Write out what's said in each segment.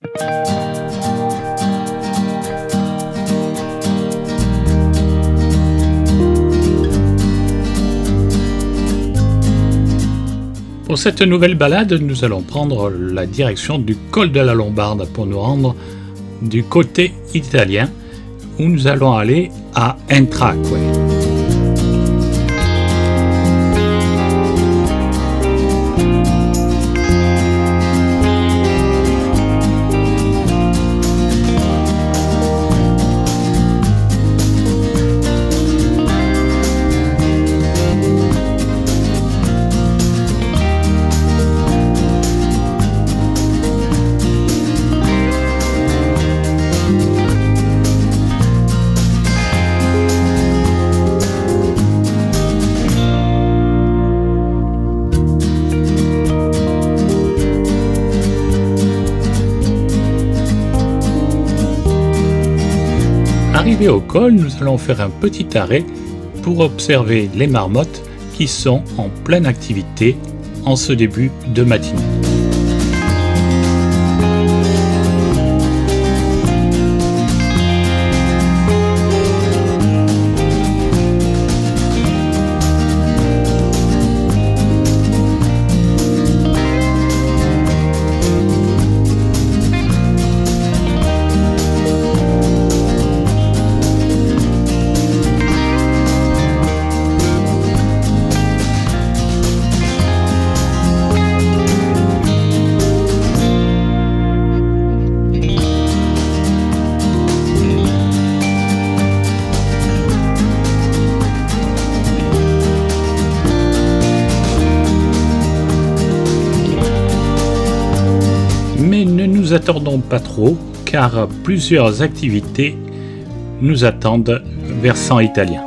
Pour cette nouvelle balade, nous allons prendre la direction du col de la Lombarde pour nous rendre du côté italien où nous allons aller à Entraque. Arrivé au col, nous allons faire un petit arrêt pour observer les marmottes qui sont en pleine activité en ce début de matinée. Mais ne nous attardons pas trop, car plusieurs activités nous attendent versant italien.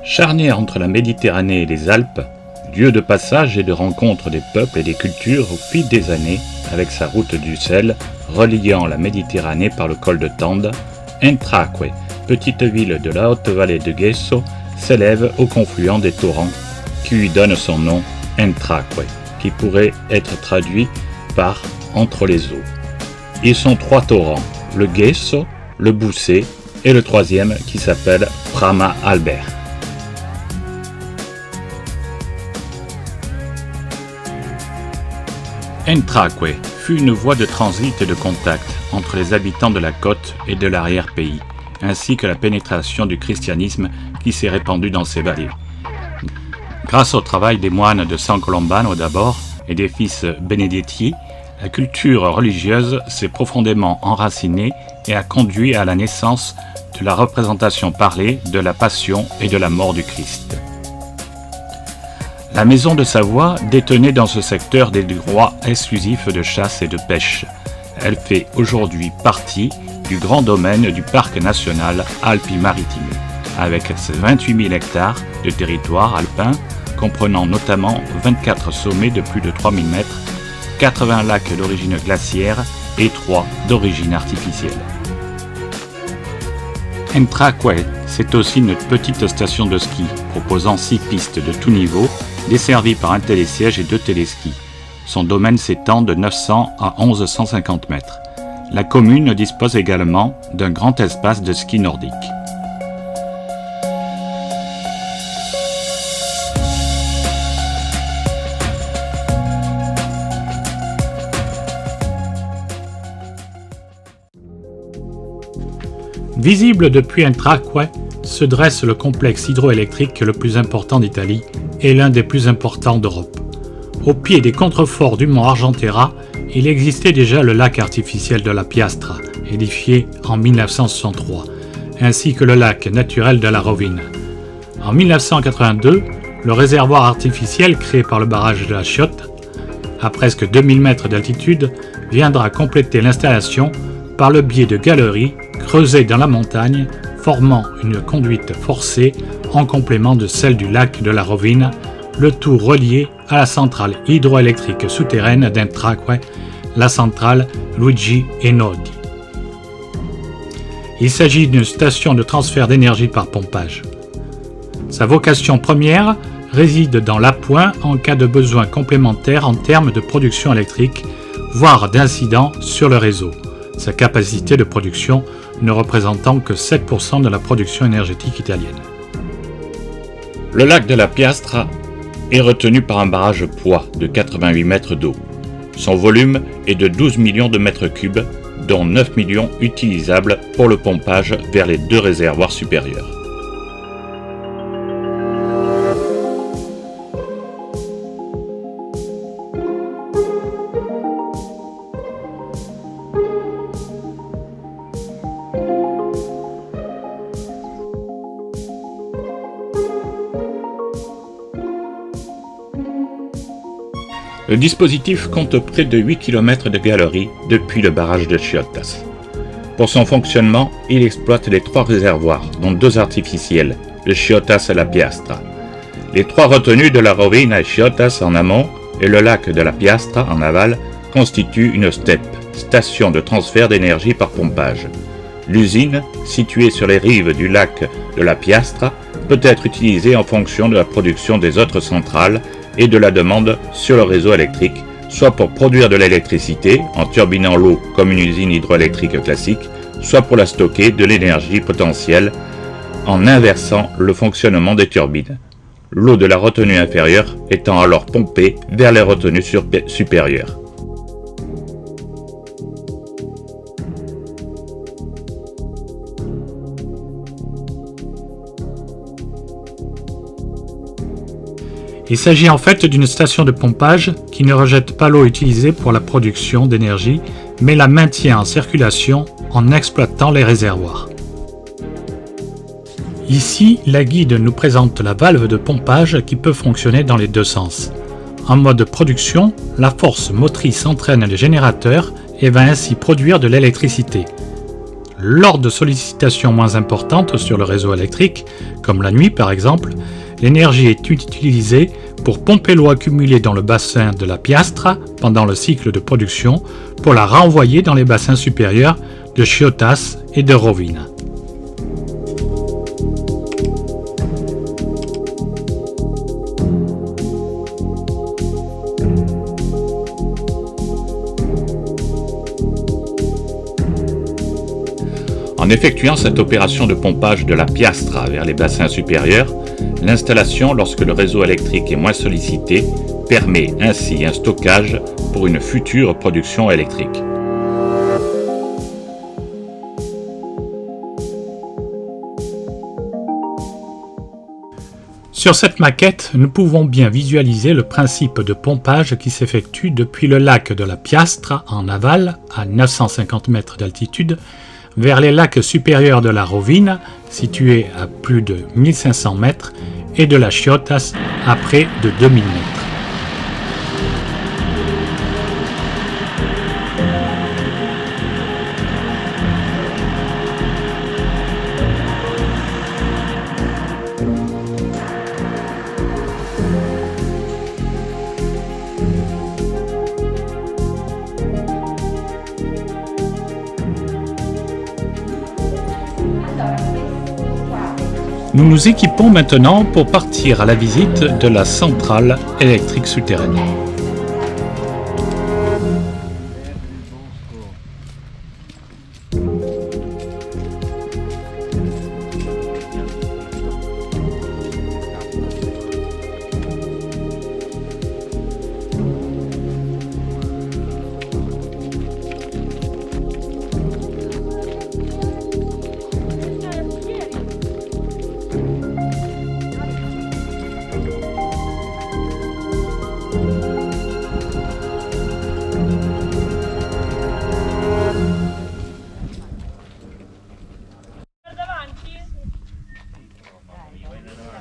Charnière entre la Méditerranée et les Alpes, lieu de passage et de rencontre des peuples et des cultures au fil des années, avec sa route du sel reliant la Méditerranée par le col de Tende, Entraque, petite ville de la haute vallée de Gesso, s'élève au confluent des torrents qui lui donne son nom, Entraque, qui pourrait être traduit par entre les eaux. Ils sont trois torrents, le Gesso, le Boussé et le troisième qui s'appelle Prama Albert. Entraque fut une voie de transit et de contact entre les habitants de la côte et de l'arrière-pays, ainsi que la pénétration du christianisme qui s'est répandu dans ces vallées. Grâce au travail des moines de San Colombano d'abord et des fils Benedetti, la culture religieuse s'est profondément enracinée et a conduit à la naissance de la représentation parlée de la passion et de la mort du Christ. La maison de Savoie détenait dans ce secteur des droits exclusifs de chasse et de pêche. Elle fait aujourd'hui partie du grand domaine du parc national Alpi-Maritime, avec ses 28 000 hectares de territoire alpin, comprenant notamment 24 sommets de plus de 3000 mètres, 80 lacs d'origine glaciaire et 3 d'origine artificielle. Entraque, c'est aussi une petite station de ski proposant 6 pistes de tout niveau, desservies par un télésiège et 2 téléskis. Son domaine s'étend de 900 à 1150 mètres. La commune dispose également d'un grand espace de ski nordique. Visible depuis Entraque se dresse le complexe hydroélectrique le plus important d'Italie et l'un des plus importants d'Europe. Au pied des contreforts du mont Argentera, il existait déjà le lac artificiel de la Piastra, édifié en 1963, ainsi que le lac naturel de la Rovine. En 1982, le réservoir artificiel créé par le barrage de la Chiotte, à presque 2000 mètres d'altitude, viendra compléter l'installation par le biais de galeries creusées dans la montagne, formant une conduite forcée en complément de celle du lac de la Rovine, le tout relié à la centrale hydroélectrique souterraine d'Entraque, la centrale Luigi Einaudi. Il s'agit d'une station de transfert d'énergie par pompage. Sa vocation première réside dans l'appoint en cas de besoin complémentaire en termes de production électrique, voire d'incident sur le réseau, sa capacité de production ne représentant que 7% de la production énergétique italienne. Le lac de la Piastra est retenu par un barrage poids de 88 mètres d'eau. Son volume est de 12 millions de mètres cubes, dont 9 millions utilisables pour le pompage vers les deux réservoirs supérieurs. Le dispositif compte près de 8 km de galeries depuis le barrage de Chiottas. Pour son fonctionnement, il exploite les 3 réservoirs, dont 2 artificiels, le Chiottas et la Piastra. Les 3 retenues de la Rovina et Chiottas en amont et le lac de la Piastra en aval constituent une STEP, station de transfert d'énergie par pompage. L'usine, située sur les rives du lac de la Piastra, peut être utilisée en fonction de la production des autres centrales et de la demande sur le réseau électrique, soit pour produire de l'électricité en turbinant l'eau comme une usine hydroélectrique classique, soit pour la stocker de l'énergie potentielle en inversant le fonctionnement des turbines. L'eau de la retenue inférieure étant alors pompée vers les retenues supérieures. Il s'agit en fait d'une station de pompage qui ne rejette pas l'eau utilisée pour la production d'énergie, mais la maintient en circulation en exploitant les réservoirs. Ici, la guide nous présente la valve de pompage qui peut fonctionner dans les deux sens. En mode production, la force motrice entraîne les générateurs et va ainsi produire de l'électricité. Lors de sollicitations moins importantes sur le réseau électrique, comme la nuit par exemple, l'énergie est utilisée pour pomper l'eau accumulée dans le bassin de la Piastra pendant le cycle de production pour la renvoyer dans les bassins supérieurs de Chiottas et de Rovina. En effectuant cette opération de pompage de la Piastra vers les bassins supérieurs, l'installation, lorsque le réseau électrique est moins sollicité, permet ainsi un stockage pour une future production électrique. Sur cette maquette, nous pouvons bien visualiser le principe de pompage qui s'effectue depuis le lac de la Piastra en aval, à 950 mètres d'altitude, vers les lacs supérieurs de la Rovina, situés à plus de 1500 mètres, et de la Chiottas, à près de 2000 mètres. Nous nous équipons maintenant pour partir à la visite de la centrale électrique souterraine.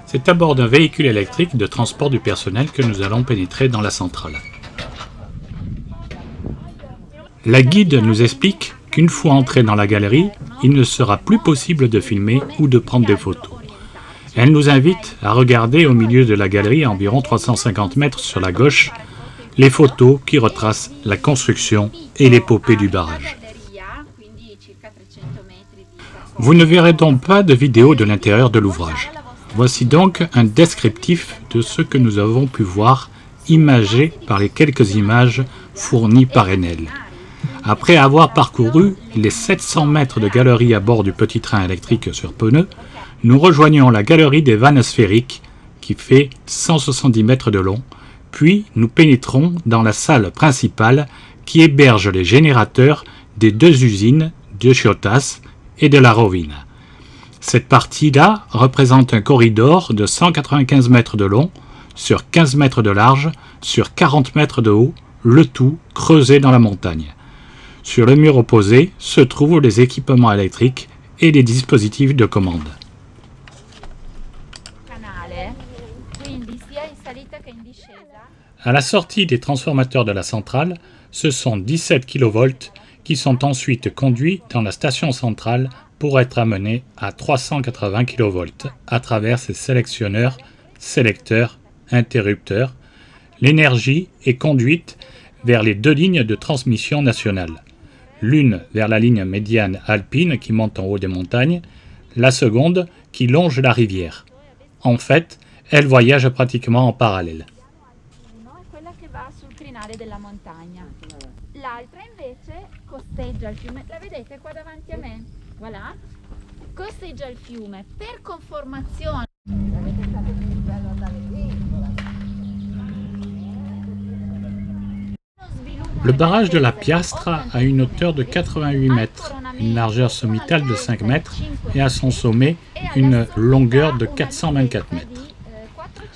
C'est à bord d'un véhicule électrique de transport du personnel que nous allons pénétrer dans la centrale. La guide nous explique qu'une fois entré dans la galerie, il ne sera plus possible de filmer ou de prendre des photos. Elle nous invite à regarder au milieu de la galerie, à environ 350 mètres sur la gauche, les photos qui retracent la construction et l'épopée du barrage. Vous ne verrez donc pas de vidéo de l'intérieur de l'ouvrage. Voici donc un descriptif de ce que nous avons pu voir, imagé par les quelques images fournies par Enel. Après avoir parcouru les 700 mètres de galerie à bord du petit train électrique sur pneus, nous rejoignons la galerie des vannes sphériques qui fait 170 mètres de long, puis nous pénétrons dans la salle principale qui héberge les générateurs des deux usines de Chiottas et de la Rovina. Cette partie-là représente un corridor de 195 mètres de long, sur 15 mètres de large, sur 40 mètres de haut, le tout creusé dans la montagne. Sur le mur opposé se trouvent les équipements électriques et les dispositifs de commande. À la sortie des transformateurs de la centrale, ce sont 17 kV qui sont ensuite conduits dans la station centrale pour être amenés à 380 kV à travers ces sélectionneurs, sélecteurs, interrupteurs. L'énergie est conduite vers les deux lignes de transmission nationale. L'une vers la ligne médiane alpine qui monte en haut des montagnes, la seconde qui longe la rivière. En fait, elles voyagent pratiquement en parallèle. L'altra invece costeggia il fiume, la vedete qua davanti a me? Voilà. Costeggia il fiume per conformazione. Le barrage de la Piastre a une hauteur de 88 mètres, une largeur sommitale de 5 mètres et à son sommet une longueur de 424 mètres.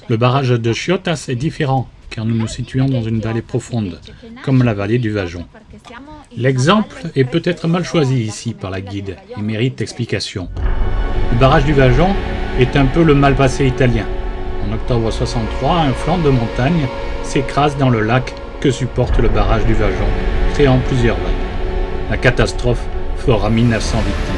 Le barrage de Chiottas est différent car nous nous situons dans une vallée profonde, comme la vallée du Vajon. L'exemple est peut-être mal choisi ici par la guide et mérite explication. Le barrage du Vajon est un peu le Malpasset italien. En octobre 63, un flanc de montagne s'écrase dans le lac que supporte le barrage du Vajon, créant plusieurs vagues. La catastrophe fera 1900 victimes.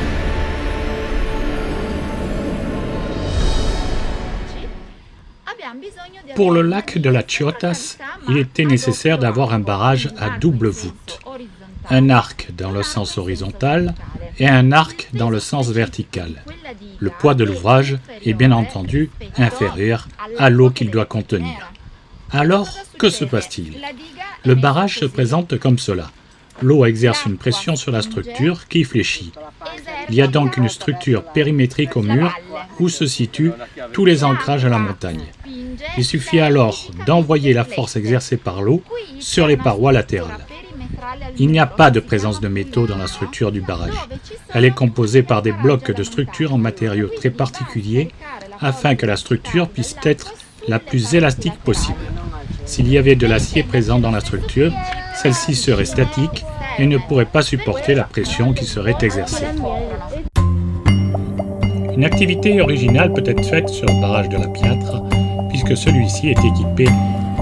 Pour le lac de la Chiottas, il était nécessaire d'avoir un barrage à double voûte, un arc dans le sens horizontal et un arc dans le sens vertical. Le poids de l'ouvrage est bien entendu inférieur à l'eau qu'il doit contenir. Alors, que se passe-t-il? Le barrage se présente comme cela. L'eau exerce une pression sur la structure qui fléchit. Il y a donc une structure périmétrique au mur où se situent tous les ancrages à la montagne. Il suffit alors d'envoyer la force exercée par l'eau sur les parois latérales. Il n'y a pas de présence de métaux dans la structure du barrage. Elle est composée par des blocs de structure en matériaux très particuliers afin que la structure puisse être la plus élastique possible. S'il y avait de l'acier présent dans la structure, celle-ci serait statique et ne pourrait pas supporter la pression qui serait exercée. Une activité originale peut être faite sur le barrage de la Piastre, puisque celui-ci est équipé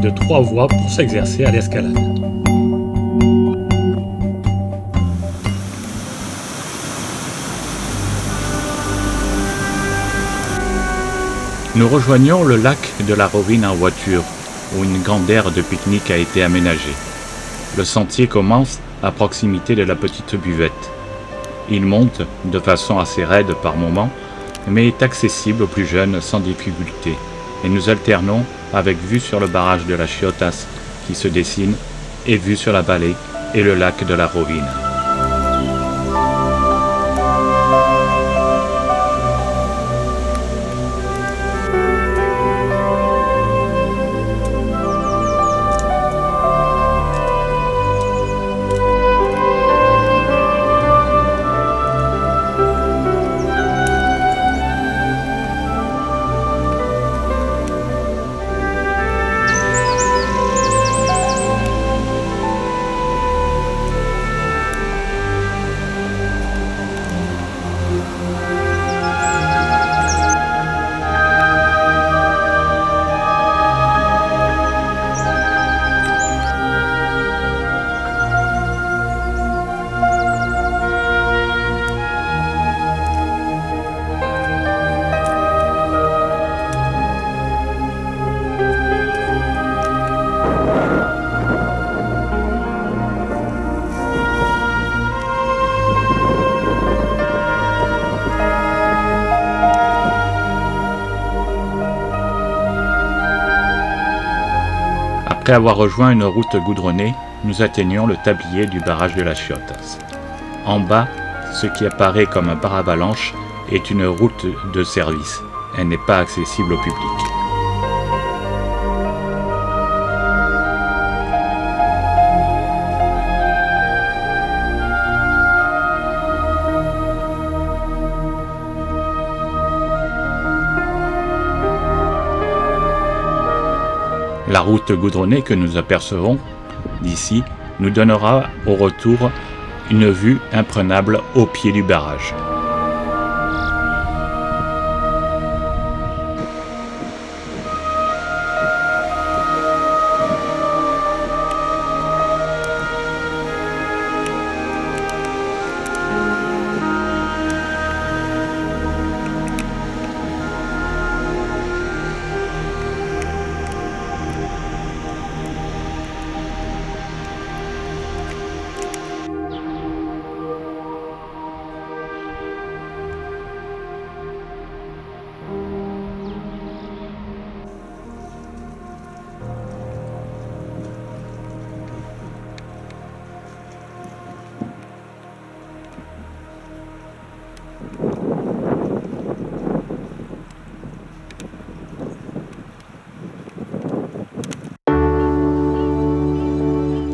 de 3 voies pour s'exercer à l'escalade. Nous rejoignons le lac de la Rovina en voiture, où une grande aire de pique-nique a été aménagée. Le sentier commence à proximité de la petite buvette. Il monte de façon assez raide par moments, mais est accessible aux plus jeunes sans difficulté. Et nous alternons avec vue sur le barrage de la Chiottas qui se dessine et vue sur la vallée et le lac de la Rovina. Après avoir rejoint une route goudronnée, nous atteignons le tablier du barrage de las Chiotas. En bas, ce qui apparaît comme un paravalanche est une route de service. Elle n'est pas accessible au public. La route goudronnée que nous apercevons d'ici nous donnera au retour une vue imprenable au pied du barrage.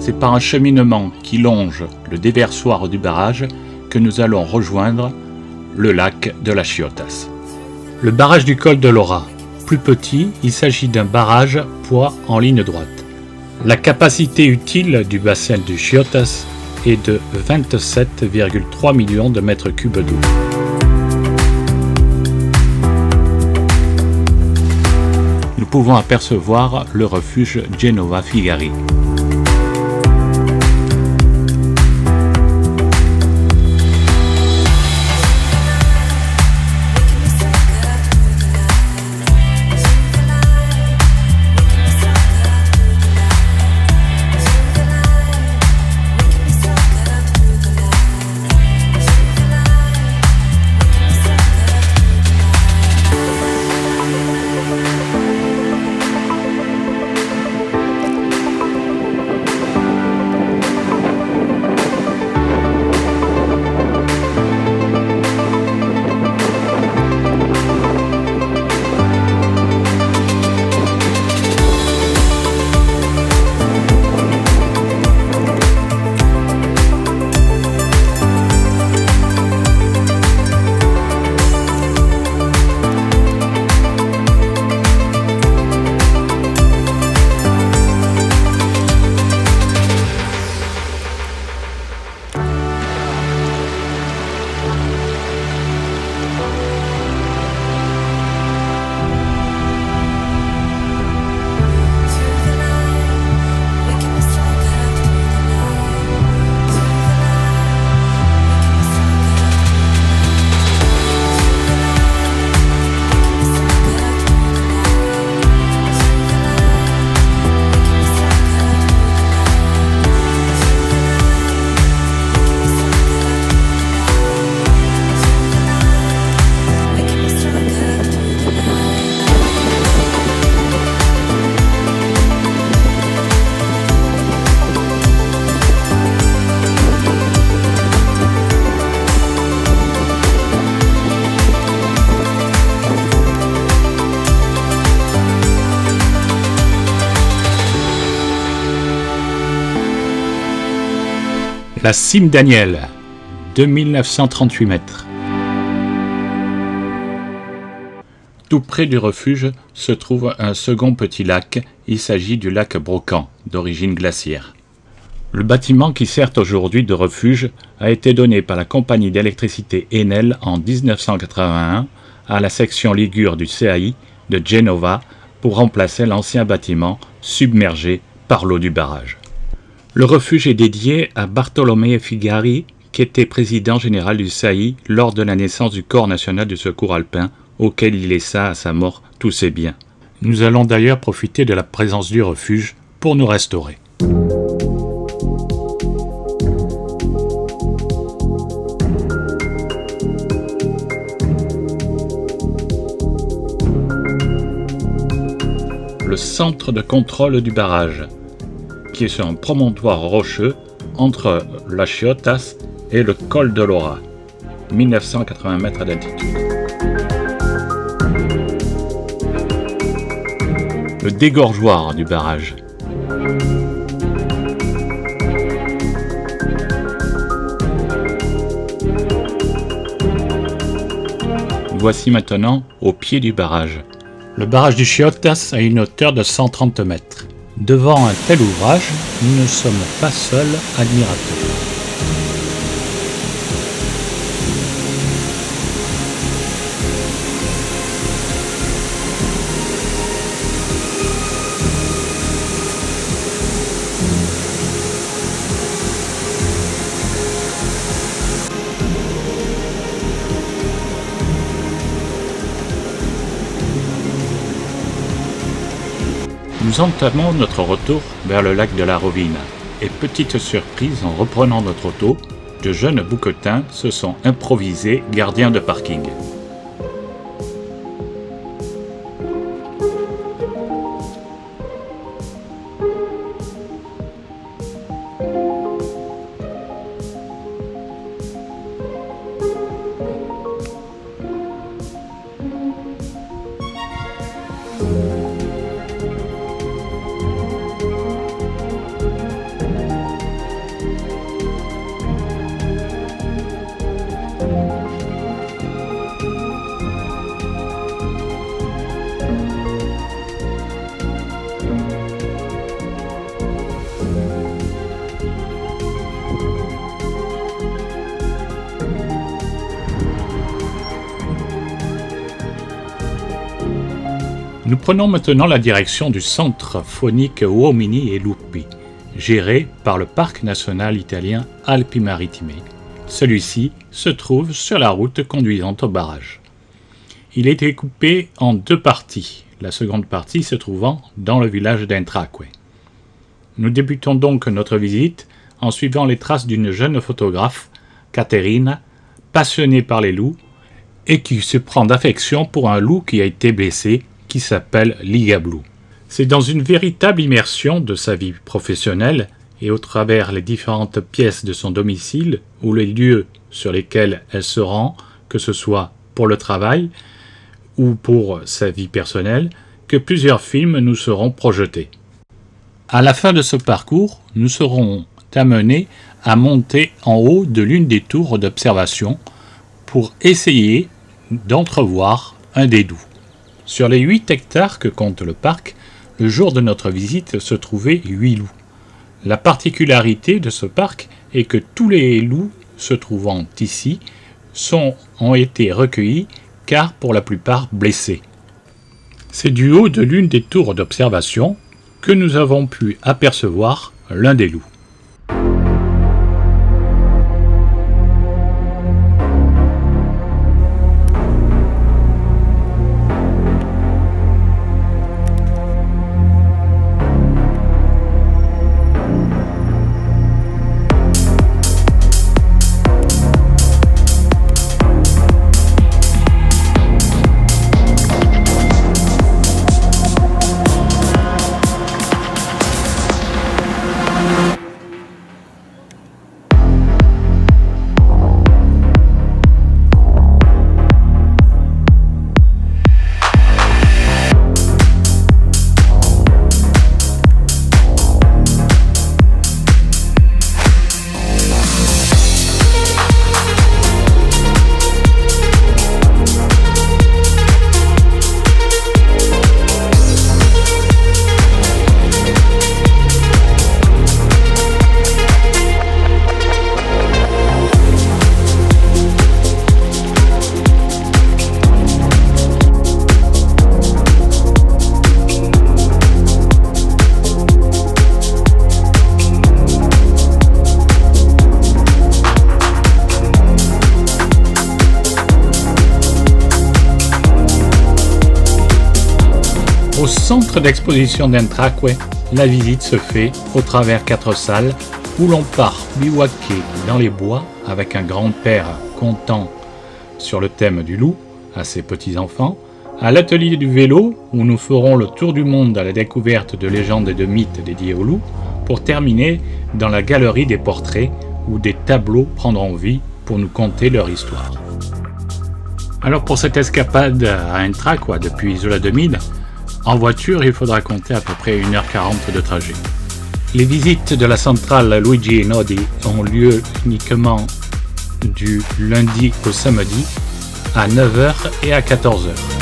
C'est par un cheminement qui longe le déversoir du barrage que nous allons rejoindre le lac de las Chiotas. Le barrage du col de Lora. Plus petit, il s'agit d'un barrage poids en ligne droite. La capacité utile du bassin du Chiotas est de 27,3 millions de mètres cubes d'eau. Nous pouvons apercevoir le refuge Genova Figari. La cime Daniel, 2938 mètres. Tout près du refuge se trouve un second petit lac, il s'agit du lac Brocan, d'origine glaciaire. Le bâtiment qui sert aujourd'hui de refuge a été donné par la compagnie d'électricité Enel en 1981 à la section Ligure du CAI de Genova pour remplacer l'ancien bâtiment submergé par l'eau du barrage. Le refuge est dédié à Bartolomé Figari, qui était président général du CAI lors de la naissance du Corps national du secours alpin, auquel il laissa à sa mort tous ses biens. Nous allons d'ailleurs profiter de la présence du refuge pour nous restaurer. Le centre de contrôle du barrage. qui est sur un promontoire rocheux entre la Chiotas et le col de Lora, 1980 mètres d'altitude. Le dégorgeoir du barrage. Voici maintenant au pied du barrage. Le barrage du Chiotas a une hauteur de 130 mètres. Devant un tel ouvrage, nous ne sommes pas seuls admirateurs. Nous entamons notre retour vers le lac de la Rovina, et petite surprise, en reprenant notre auto, de jeunes bouquetins se sont improvisés gardiens de parking. Nous prenons maintenant la direction du centre faunique Uomini e Lupi, géré par le parc national italien Alpi Marittime. Celui-ci se trouve sur la route conduisant au barrage. Il a été coupé en deux parties, la seconde partie se trouvant dans le village d'Entraque. Nous débutons donc notre visite en suivant les traces d'une jeune photographe, Caterina, passionnée par les loups et qui se prend d'affection pour un loup qui a été blessé, qui s'appelle Ligablu. C'est dans une véritable immersion de sa vie professionnelle et au travers les différentes pièces de son domicile ou les lieux sur lesquels elle se rend, que ce soit pour le travail ou pour sa vie personnelle, que plusieurs films nous seront projetés. À la fin de ce parcours, nous serons amenés à monter en haut de l'une des tours d'observation pour essayer d'entrevoir un des loups. Sur les 8 hectares que compte le parc, le jour de notre visite se trouvaient 8 loups. La particularité de ce parc est que tous les loups se trouvant ici ont été recueillis car pour la plupart blessés. C'est du haut de l'une des tours d'observation que nous avons pu apercevoir l'un des loups. Au centre d'exposition d'Entraque, la visite se fait au travers 4 salles où l'on part bivouaquer dans les bois avec un grand-père contant sur le thème du loup à ses petits-enfants, à l'atelier du vélo où nous ferons le tour du monde à la découverte de légendes et de mythes dédiés au loup, pour terminer dans la galerie des portraits où des tableaux prendront vie pour nous conter leur histoire. Alors pour cette escapade à Intra, depuis Isola 2000, en voiture il faudra compter à peu près 1h40 de trajet. Les visites de la centrale Luigi Einaudi ont lieu uniquement du lundi au samedi à 9h et à 14h.